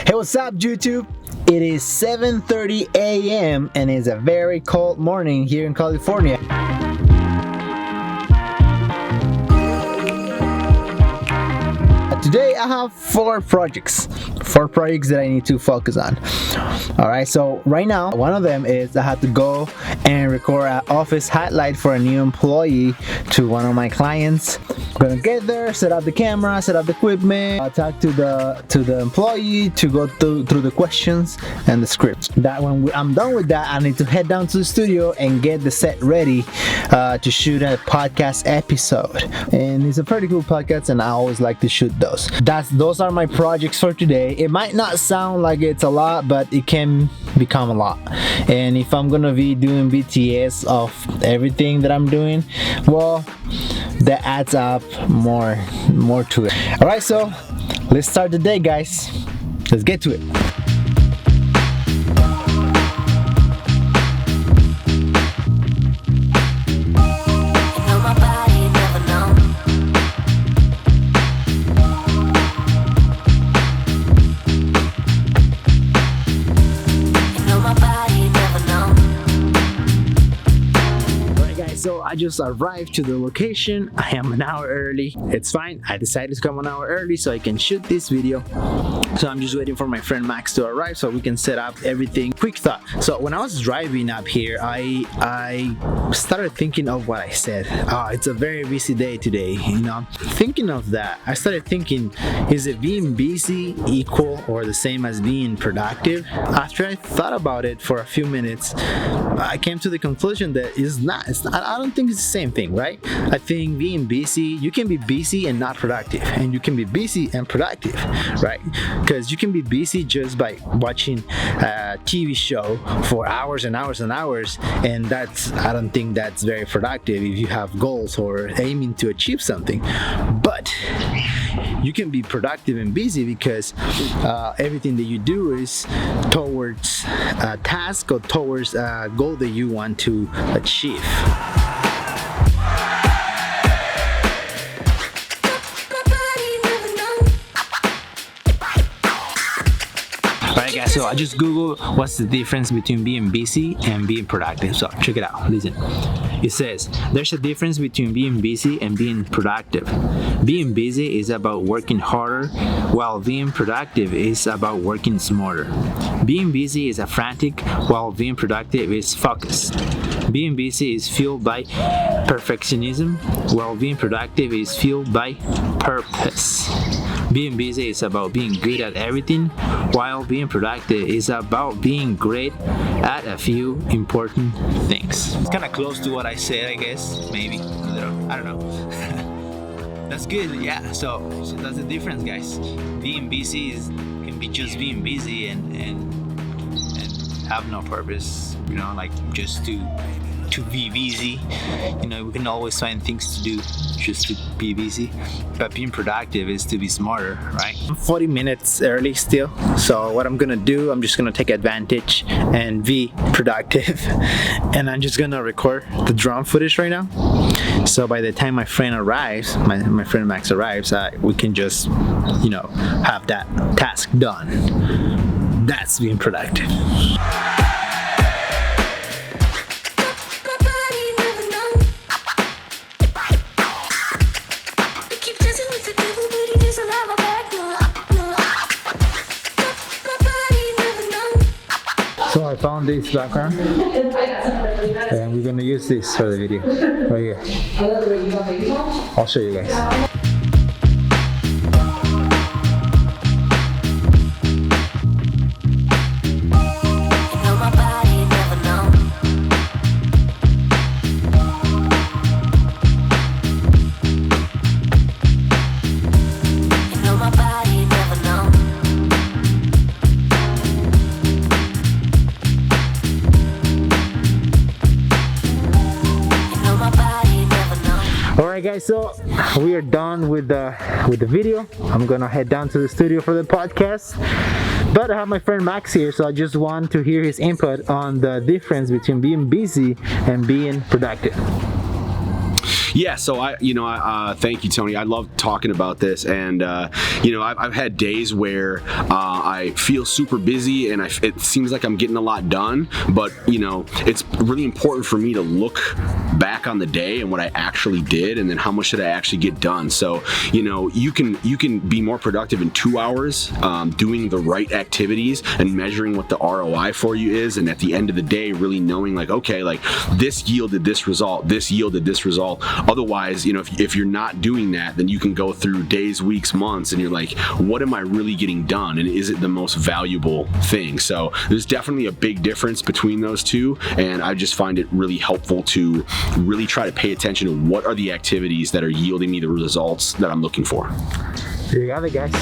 Hey, what's up, YouTube? It is 7:30 a.m. and it's a very cold morning here in California. Today I have four projects that I need to focus on. Alright, so right now one of them is I have to go and record an office highlight for a new employee to one of my clients. I'm gonna get there, set up the camera, set up the equipment, talk to the employee to go through the questions and the script. That when I'm done with that, I need to head down to the studio and get the set ready to shoot a podcast episode. And it's a pretty cool podcast and I always like to shoot those. Those are my projects for today. It might not sound like it's a lot, but it can become a lot. And if I'm gonna be doing BTS of everything that I'm doing, well, that adds up more to it. All right, so let's start the day, guys. Let's get to it. So I just arrived to the location. I am an hour early. It's fine. I decided to come an hour early so I can shoot this video. So I'm just waiting for my friend Max to arrive so we can set up everything. Quick thought. So when I was driving up here, I started thinking of what I said. It's a very busy day today, you know. Thinking of that, I started thinking, is it being busy equal or the same as being productive? After I thought about it for a few minutes, I came to the conclusion that it's not. I don't think it's the same thing, right? I think being busy, you can be busy and not productive, and you can be busy and productive, right? Because you can be busy just by watching a TV show for hours and hours and hours, and I don't think that's very productive if you have goals or aiming to achieve something. But you can be productive and busy because everything that you do is towards a task or towards a goal that you want to achieve. Alright guys, so I just googled what's the difference between being busy and being productive. So check it out, listen. It says, there's a difference between being busy and being productive. Being busy is about working harder, while being productive is about working smarter. Being busy is frantic, while being productive is focused. Being busy is fueled by perfectionism, while being productive is fueled by purpose. Being busy is about being good at everything, while being productive is about being great at a few important things. It's kind of close to what I said, I guess. Maybe a little. I don't know. That's good, yeah. So that's the difference, guys. Being busy can be just being busy and have no purpose. You know, like just to be busy. You know, we can always find things to do just to be busy, but being productive is to be smarter, right? I'm 40 minutes early still, so what I'm gonna do, I'm just gonna take advantage and be productive and I'm just gonna record the drone footage right now, so by the time my friend arrives, my friend Max arrives, we can just, you know, have that task done. That's being productive. So I found this background and we're gonna use this for the video right here. I'll show you guys. Alright guys, so we are done with the video. I'm gonna head down to the studio for the podcast, but I have my friend Max here, so I just want to hear his input on the difference between being busy and being productive. Yeah, so I thank you, Tony. I love talking about this, and I've had days where I feel super busy, and it seems like I'm getting a lot done. But it's really important for me to look back on the day and what I actually did, and then how much did I actually get done. So you can be more productive in 2 hours doing the right activities and measuring what the ROI for you is, and at the end of the day, really knowing like, okay, like this yielded this result, this yielded this result. Otherwise, if you're not doing that, then you can go through days, weeks, months, and you're like, what am I really getting done? And is it the most valuable thing? So there's definitely a big difference between those two, and I just find it really helpful to really try to pay attention to what are the activities that are yielding me the results that I'm looking for. There you have it, guys.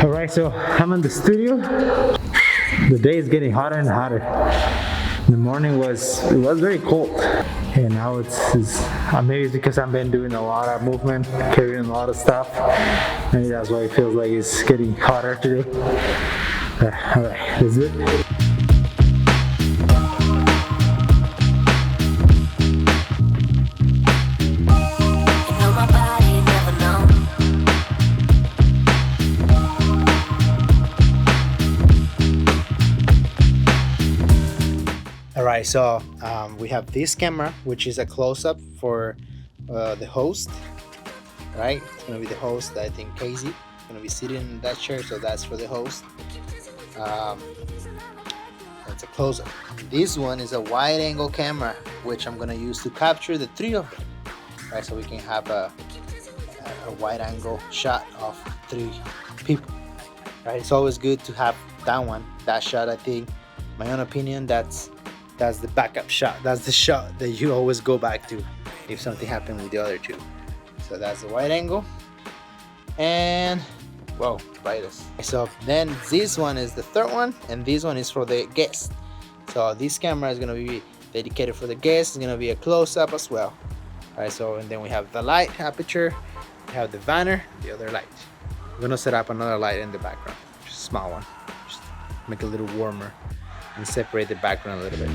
Alright, so I'm in the studio. The day is getting hotter and hotter. The morning was very cold, and now it's maybe it's because I've been doing a lot of movement, carrying a lot of stuff. Maybe that's why it feels like it's getting hotter today. Alright, let's do it. Alright, so we have this camera, which is a close-up for the host, right? It's gonna be the host. I think Casey is gonna be sitting in that chair, so that's for the host. It's a close-up. This one is a wide-angle camera, which I'm gonna use to capture the three of them, right? So we can have a wide-angle shot of three people, right? It's always good to have that shot. I think, my own opinion, that's the backup shot. That's the shot that you always go back to if something happened with the other two. So that's the wide angle. And whoa, brightest. So then this one is the third one, and this one is for the guest. So this camera is gonna be dedicated for the guest. It's gonna be a close-up as well. All right, so and then we have the light aperture, we have the banner, the other light. We're gonna set up another light in the background, just a small one, just make it a little warmer and separate the background a little bit.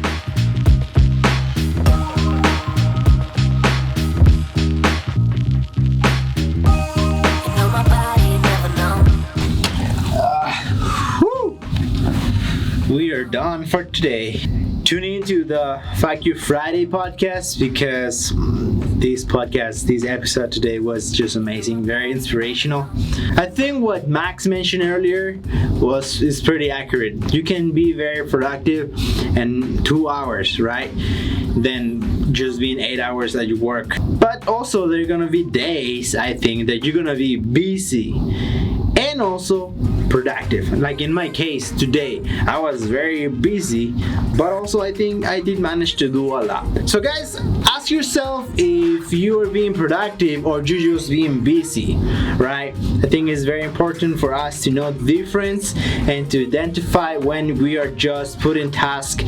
We are done for today. Tune into the Fuck You Friday podcast, because this episode today was just amazing, very inspirational. I think what Max mentioned earlier is pretty accurate. You can be very productive in 2 hours, right? Than just being 8 hours that you work. But also there are gonna be days, I think, that you're gonna be busy and also productive. Like in my case today, I was very busy, but also I think I did manage to do a lot. So guys, ask yourself if you are being productive or you just being busy, right? I think it's very important for us to know the difference and to identify when we are just putting tasks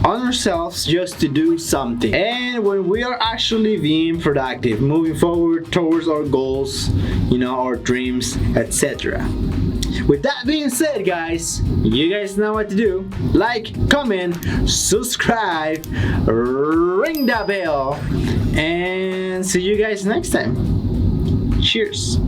on ourselves just to do something, and when we are actually being productive, moving forward towards our goals, our dreams, etc. With that being said, guys, you guys know what to do. Like, comment, subscribe, ring that bell, and see you guys next time. Cheers.